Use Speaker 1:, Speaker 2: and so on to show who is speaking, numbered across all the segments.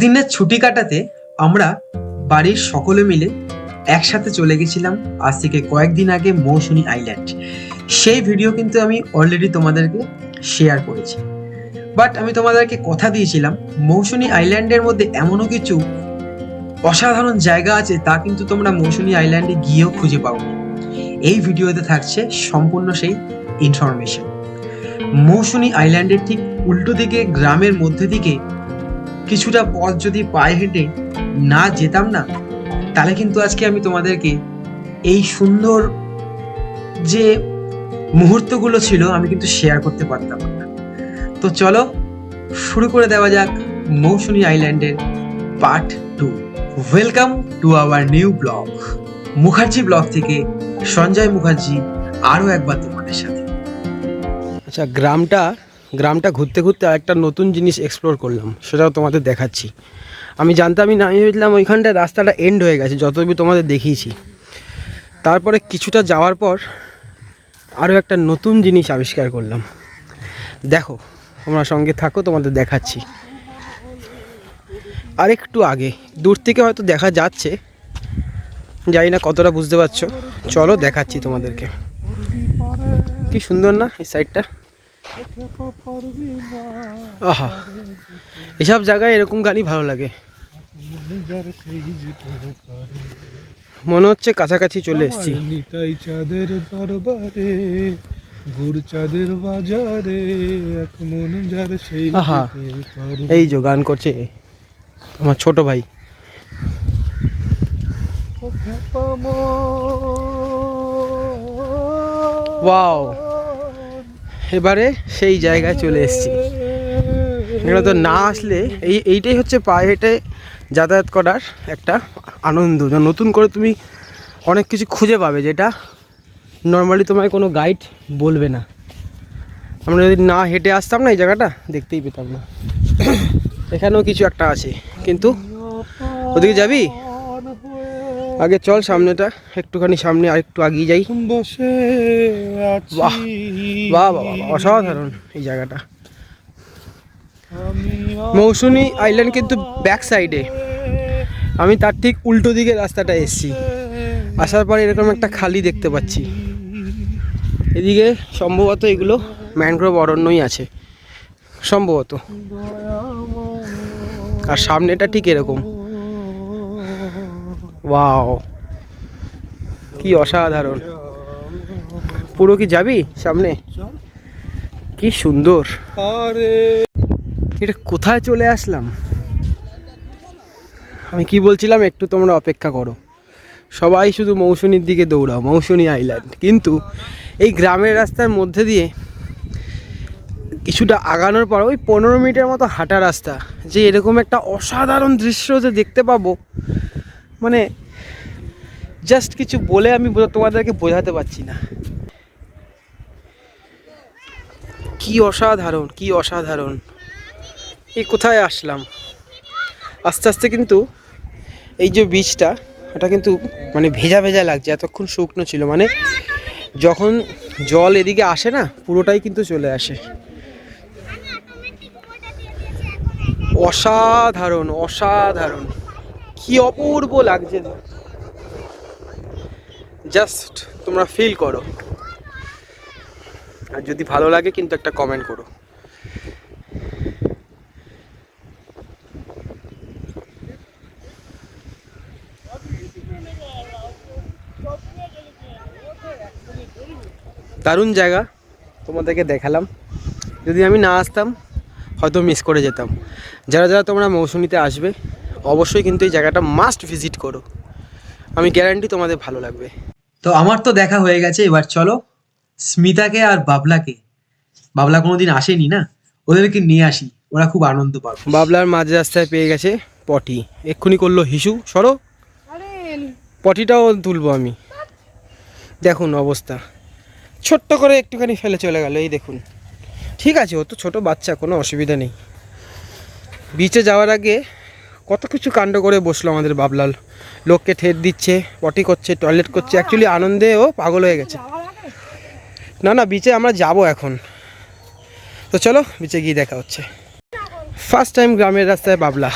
Speaker 1: দিনের ছুটি কাটাতে আমরা বাড়ির সকলে মিলে একসাথে চলে গেছিলাম আজ থেকে কয়েকদিন আগে মৌসুনী আইল্যান্ড। সেই ভিডিও কিন্তু আমি অলরেডি তোমাদেরকে শেয়ার করেছি, বাট আমি তোমাদেরকে কথা দিয়েছিলাম মৌসুনী আইল্যান্ডের মধ্যে এমনও কিছু অসাধারণ জায়গা আছে তা কিন্তু তোমরা মৌসুনী আইল্যান্ডে গিয়েও খুঁজে পাবে। এই ভিডিওতে থাকছে সম্পূর্ণ সেই ইনফরমেশন। মৌসুনী আইল্যান্ডের ঠিক উল্টো দিকে গ্রামের মধ্যে দিকে কিছুটা পথ যদি পায়ে হেঁটে না যেতাম না, তাহলে কিন্তু আজকে আমি তোমাদেরকে এই সুন্দর যে মুহূর্তগুলো ছিল আমি কিন্তু শেয়ার করতে পারতাম না। তো চলো শুরু করে দেওয়া যাক মৌসুনী আইল্যান্ডের part 2। Welcome to our new blog, Mukherjee blog থেকে সঞ্জয় মুখার্জি আরও একবার তোমাদের সাথে।
Speaker 2: আচ্ছা, গ্রামটা ঘুরতে ঘুরতে আরেকটা নতুন জিনিস এক্সপ্লোর করলাম, সেটাও তোমাদের দেখাচ্ছি। আমি জানতামই না, আমি ভেবেছিলাম ওইখানটায় রাস্তাটা এন্ড হয়ে গেছে, যতটুকু তোমাদের দেখিয়েছি। তারপরে কিছুটা যাওয়ার পর আরও একটা নতুন জিনিস আবিষ্কার করলাম। দেখো, তোমরা সঙ্গে থাকো, তোমাদের দেখাচ্ছি। আরেকটু আগে দূর থেকে হয়তো দেখা যাচ্ছে, জানি না কতটা বুঝতে পারছো। চলো দেখাচ্ছি তোমাদেরকে। কি সুন্দর না এই সাইডটা। আহা, এসব জায়গায় এরকম গানই ভালো লাগে। মনে হচ্ছে কাছাকাছি চলে এসেছি।
Speaker 3: চাঁদের দরবারে গুড় চাঁদের বাজারে এক মন যার সেই।
Speaker 2: আহা, এই যে গান করছে আমার ছোট ভাই। ওয়াও, এবারে সেই জায়গায় চলে এসেছি। এখানে তো না আসলে এইটাই হচ্ছে পায়ে হেঁটে যাতায়াত করার একটা আনন্দ। নতুন করে তুমি অনেক কিছু খুঁজে পাবে যেটা নর্মালি তোমায় কোনো গাইড বলবে না। আমরা যদি না হেঁটে আসতাম না, এই জায়গাটা দেখতেই পেতাম না। এখানেও কিছু একটা আছে, কিন্তু ওদিকে যাবি? আগে চল সামনেটা, একটুখানি সামনে আরেকটু আগিয়ে যাই। বাহ বাহ বাহ, অসাধারণ এই জায়গাটা। মৌসুনী আইল্যান্ড কিন্তু ব্যাক সাইডে, আমি তার ঠিক উল্টো দিকে রাস্তাটা এসেছি। আসার পরে এরকম একটা খালি দেখতে পাচ্ছি। এদিকে সম্ভবত এগুলো ম্যানগ্রোভ অরণ্যই আছে সম্ভবত। আর সামনেটা ঠিক এরকম। ওয়াও, কি অসাধারণ। পুরো কি যাবি সামনে? কি সুন্দর। এটা কোথায় চলে আসলাম? আমি কি বলছিলাম, একটু তোমরা অপেক্ষা করো। সবাই শুধু মৌসুনীর দিকে দৌড়াও, মৌসুনী আইল্যান্ড। কিন্তু এই গ্রামের রাস্তার মধ্যে দিয়ে কিছুটা আগানোর পর ওই 15 মিনিটের মতো হাঁটা রাস্তা, যে এরকম একটা অসাধারণ দৃশ্য যে দেখতে পাবো, মানে জাস্ট কিছু বলে আমি তোমাদেরকে বোঝাতে পারছি না। কি অসাধারণ, কি অসাধারণ। এই কোথায় আসলাম? আস্তে আস্তে কিন্তু এই যে বীজটা, এটা কিন্তু মানে ভেজা ভেজা লাগছে। এতক্ষণ শুকনো ছিল, মানে যখন জল এদিকে আসে না, পুরোটাই কিন্তু চলে আসে। অসাধারণ অসাধারণ, কি অপূর্ব লাগছে। জাস্ট তোমরা ফিল করো, আর যদি ভালো লাগে কিন্তু একটা কমেন্ট করো। দারুণ জায়গা, তোমাদেরকে দেখালাম। যদি আমি না আসতাম হয়তো মিস করে যেতাম। যারা যারা তোমরা মৌসুমীতে আসবে, অবশ্যই কিন্তু এই জায়গাটা মাস্ট ভিজিট করো। আমি গ্যারান্টি তোমাদের ভালো লাগবে।
Speaker 1: তো আমার তো দেখা হয়ে গেছে, এবার চলো স্মিতাকে আর বাবলাকে, বাবলা কোনোদিন আসেনি না, ওদেরকে নিয়ে আসি, ওরা খুব আনন্দ পাবে।
Speaker 2: বাবলার মাঝ রাস্তায় পেয়ে গেছে পটি, এক্ষুনি করলো হিসু, সরো। পটিটাও তুলবো আমি। দেখুন অবস্থা, ছোট্ট করে একটুখানি ফেলে চলে গেল। এই দেখুন, ঠিক আছে, ও তো ছোটো বাচ্চা, কোনো অসুবিধা নেই। বিচে যাওয়ার আগে কত কিছু কাণ্ড করে বসলো আমাদের বাবলাল। লোককে ঠেট দিচ্ছে, পটি করছে, টয়লেট করছে। অ্যাকচুয়ালি আনন্দে ও পাগল হয়ে গেছে। না না, বিচে আমরা যাব এখন। তো চলো বিচে গিয়ে দেখা হচ্ছে। ফার্স্ট টাইম গ্রামের রাস্তায় বাবলা,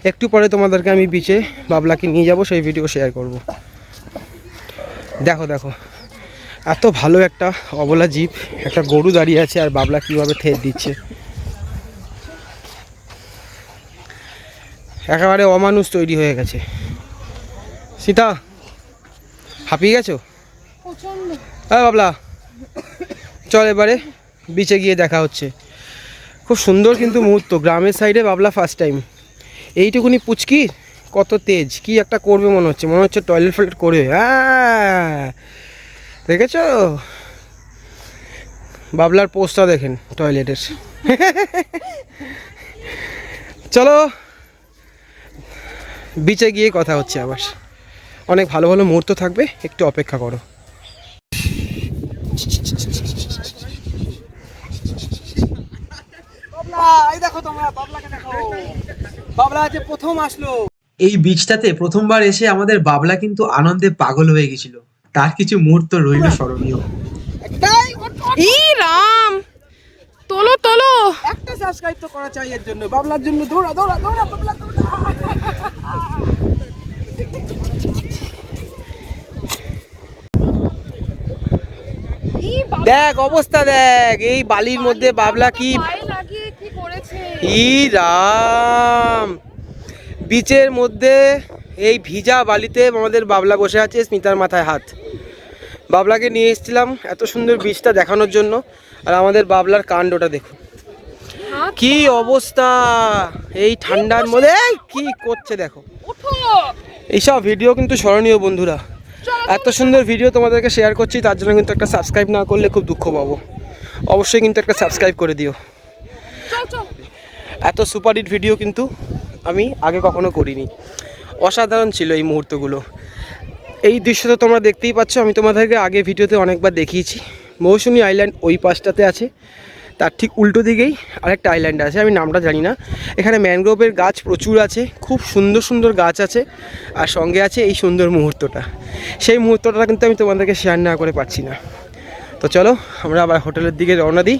Speaker 2: একটু পরে তোমাদেরকে আমি বিচে বাবলাকে নিয়ে যাব, সেই ভিডিও শেয়ার করব। দেখো দেখো এত ভালো একটা অবলা জীব, একটা গরু দাঁড়িয়ে আছে আর বাবলা কীভাবে থেদ দিচ্ছে, একেবারে অমানুষ তৈরি হয়ে গেছে। সীতা হাঁপিয়ে গেছো? হ্যাঁ বাবলা চল এবারে বিচে গিয়ে দেখা হচ্ছে। খুব সুন্দর কিন্তু মুহূর্ত, গ্রামের সাইডে বাবলা ফার্স্ট টাইম। এইটুকুনি পুচকি কত তেজ, কি একটা করবে মনে হচ্ছে টয়লেট ফয়লেট করবে। হ্যাঁ দেখেছো বাবলার পোস্টটা দেখেন টয়লেটের। চলো বিচে গিয়ে কথা হচ্ছে আবার, অনেক ভালো ভালো মুহূর্ত থাকবে, একটু অপেক্ষা করো। দেখো তোমরা বাবলাকে দেখো, বাবলা আজ প্রথম আসলো
Speaker 1: এই বিচটাতে প্রথমবার এসে আমাদের বাবলা কিন্তু আনন্দে পাগল হয়ে গেছিল, তার কিছু মুহূর্ত রইল স্মরণীয়।
Speaker 4: ই রাম, তোলো তোলো।
Speaker 2: একটা সাবস্ক্রাইব তো করা চাই এর জন্য, বাবলার জন্য দৌড়া দৌড়া দৌড়া বাবলা দৌড়া। দেখ অবস্থা দেখ, এই বালির মধ্যে বাবলা কি
Speaker 4: করেছে।
Speaker 2: ই রাম, বিচের মধ্যে এই ভিজা বালিতে আমাদের বাবলা বসে আছে, স্মিতার মাথায় হাত। বাবলাকে নিয়ে এসেছিলাম এত সুন্দর বীজটা দেখানোর জন্য, আর আমাদের বাবলার কাণ্ডটা দেখুন কি অবস্থা এই ঠান্ডার মধ্যে। এই কি করছে দেখো, এইসব ভিডিও কিন্তু স্মরণীয় বন্ধুরা। এত সুন্দর ভিডিও তোমাদেরকে শেয়ার করছি, তার জন্য কিন্তু একটা সাবস্ক্রাইব না করলে খুব দুঃখ পাবো। অবশ্যই কিন্তু একটা সাবস্ক্রাইব করে দিও। এত সুপারহিট ভিডিও কিন্তু আমি আগে কখনো করিনি, অসাধারণ ছিল এই মুহূর্তগুলো। এই দৃশ্য তো তোমরা দেখতেই পাচ্ছ, আমি তোমাদেরকে আগে ভিডিওতে অনেকবার দেখিয়েছি। মৌসুমী আইল্যান্ড ওই পাশটাতে আছে, তার ঠিক উল্টো দিকেই আরেকটা আইল্যান্ড আছে, আমি নামটা জানি না। এখানে ম্যানগ্রোভের গাছ প্রচুর আছে, খুব সুন্দর সুন্দর গাছ আছে, আর সঙ্গে আছে এই সুন্দর মুহূর্তটা। সেই মুহূর্তটা কিন্তু আমি তোমাদেরকে শেয়ার না করে পারছি না। তো চলো আমরা আবার হোটেলের দিকে রওনা দিই।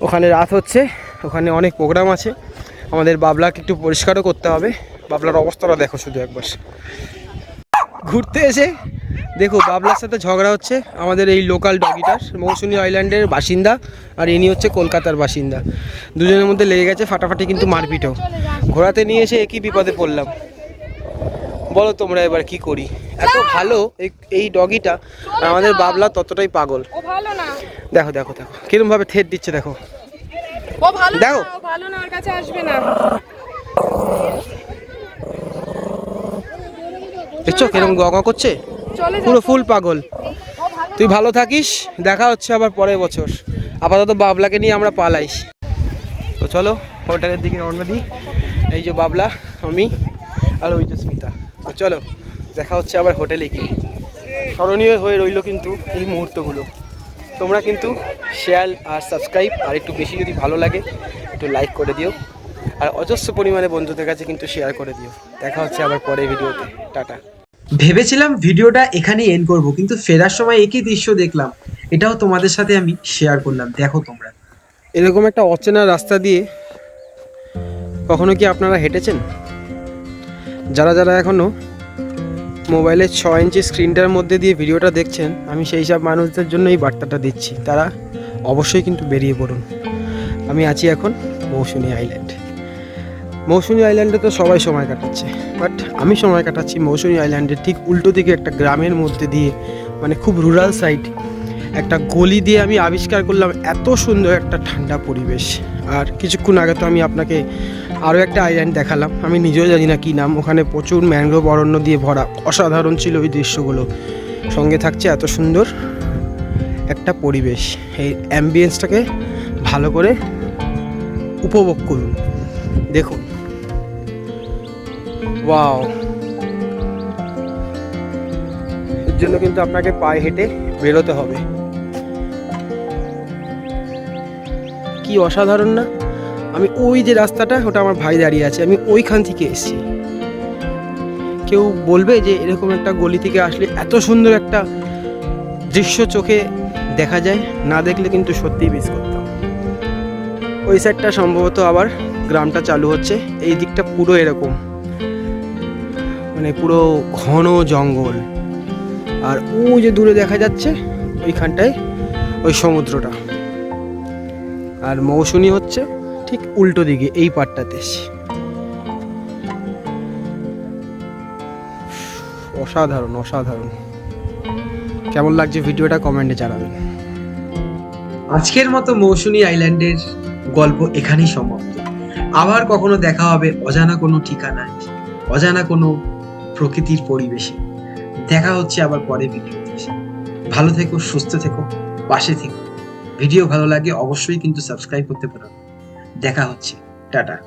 Speaker 2: ওখানে রাত হচ্ছে, ওখানে অনেক প্রোগ্রাম আছে, আমাদের বাবলাকে একটু পরিষ্কারও করতে হবে। বাবলার অবস্থাটা দেখো শুধু একবার। ঘুরতে এসে দেখো বাবলার সাথে ঝগড়া হচ্ছে আমাদের এই লোকাল ডগিটার, মৌসুমী আইল্যান্ডের বাসিন্দা আর ইনি হচ্ছে কলকাতার বাসিন্দা। দুজনের মধ্যে লেগে গেছে ফাটাফাটি, কিন্তু মারপিটও। ঘোরাতে নিয়ে এসে একই বিপদে পড়লাম। বলো তোমরা এবার কি করি? এত ভালো এই ডগিটা, আর আমাদের বাবলা ততটাই পাগল।
Speaker 4: ও ভালো না,
Speaker 2: দেখো দেখো দেখো কিরম ভাবে থেদ দিচ্ছে দেখো।
Speaker 4: ও ভালো না,
Speaker 2: দেখো।
Speaker 4: ও ভালো না, ওর কাছে আসবে না।
Speaker 2: দেখছো কিরম গগা করছে,
Speaker 4: চলে যা।
Speaker 2: পুরো ফুল পাগল।
Speaker 4: ও ভালো।
Speaker 2: তুই ভালো থাকিস, দেখা হচ্ছে আবার পরের বছর। আপাতত বাবলাকে নিয়ে আমরা পালাইস। তো চলো হোটেলের দিকে রওনা দিই। এই যে বাবলা, আমি আর ওই যে স্মিতা। তো চলো দেখা হচ্ছে আবার হোটেলে গিয়ে। স্মরণীয় হয়ে রইলো কিন্তু এই মুহূর্তগুলো। তোমরা কিন্তু শেয়ার আর সাবস্ক্রাইব, আর একটু বেশি যদি ভালো লাগে একটু লাইক করে দিও, আর অজস্র পরিমাণে বন্ধুদের কাছে কিন্তু শেয়ার করে দিও। দেখা হচ্ছে আবার পরের ভিডিওতে। টাটা।
Speaker 1: ভেবেছিলাম ভিডিওটা এখানেই এন্ড করব, কিন্তু ফেরার সময় একই দৃশ্য দেখলাম, এটাও তোমাদের সাথে আমি শেয়ার করলাম। দেখো তোমরা,
Speaker 2: এরকম একটা অচেনা রাস্তা দিয়ে কখনো কি আপনারা হেঁটেছেন? যারা যারা এখনও মোবাইলের 6 ইঞ্চি স্ক্রিনটার মধ্যে দিয়ে ভিডিওটা দেখছেন, আমি সেই সব মানুষদের জন্য এই বার্তাটা দিচ্ছি, তারা অবশ্যই কিন্তু বেরিয়ে পড়ুন। আমি আছি এখন মৌসুমী আইল্যান্ড। মৌসুমী আইল্যান্ডে তো সবাই সময় কাটাচ্ছে, বাট আমি সময় কাটাচ্ছি মৌসুমী আইল্যান্ডের ঠিক উল্টো দিকে একটা গ্রামের মধ্যে দিয়ে, মানে খুব রুরাল সাইড, একটা গলি দিয়ে আমি আবিষ্কার করলাম এত সুন্দর একটা ঠান্ডা পরিবেশ। আর কিছুক্ষণ আগে তো আমি আপনাকে আরও একটা আইল্যান্ড দেখালাম, আমি নিজেও জানি না কী নাম। ওখানে প্রচুর ম্যানগ্রোভ অরণ্য দিয়ে ভরা, অসাধারণ ছিল ওই দৃশ্যগুলো। সঙ্গে থাকছে এত সুন্দর একটা পরিবেশ। এই অ্যাম্বিয়েন্সটাকে ভালো করে উপভোগ করুন, দেখুন। ওয়াও, এর জন্য কিন্তু আপনাকে পায়ে হেঁটে বেরোতে হবে। কি অসাধারণ না? আমি ওই যে রাস্তাটা, ওটা আমার ভাই দাঁড়িয়ে আছে, আমি ওইখান থেকে এসেছি। কেউ বলবে যে এরকম একটা গলি থেকে আসলে এত সুন্দর একটা দৃশ্য চোখে দেখা যায়, না দেখলে কিন্তু সত্যিই মিস করতাম। ওই সাইডটা সম্ভবত আবার গ্রামটা চালু হচ্ছে। এই দিকটা পুরো এরকম, মানে পুরো ঘন জঙ্গল, আর ওই যে দূরে দেখা যাচ্ছে ওইখানটায় ওই সমুদ্রটা। আর মৌসুনি হচ্ছে ঠিক উল্টো দিকে এই পাটটাতে। অসাধারণ অসাধারণ। কেমন লাগছে ভিডিওটা কমেন্টে জানাবেন।
Speaker 1: আজকের মতো মৌসুনি আইল্যান্ডের গল্প এখানেই সমাপ্ত। আবার কখনো দেখা হবে অজানা কোনো ঠিকানায়, অজানা কোনো প্রকৃতির পরিবেশে। দেখা হচ্ছে আবার পরে ভিডিওতে। ভালো থেকো, সুস্থ থেকো, পাশে থেকো। ভিডিও ভালো লাগে অবশ্যই কিন্তু সাবস্ক্রাইব করতে পারো। দেখা হচ্ছে, টাটা।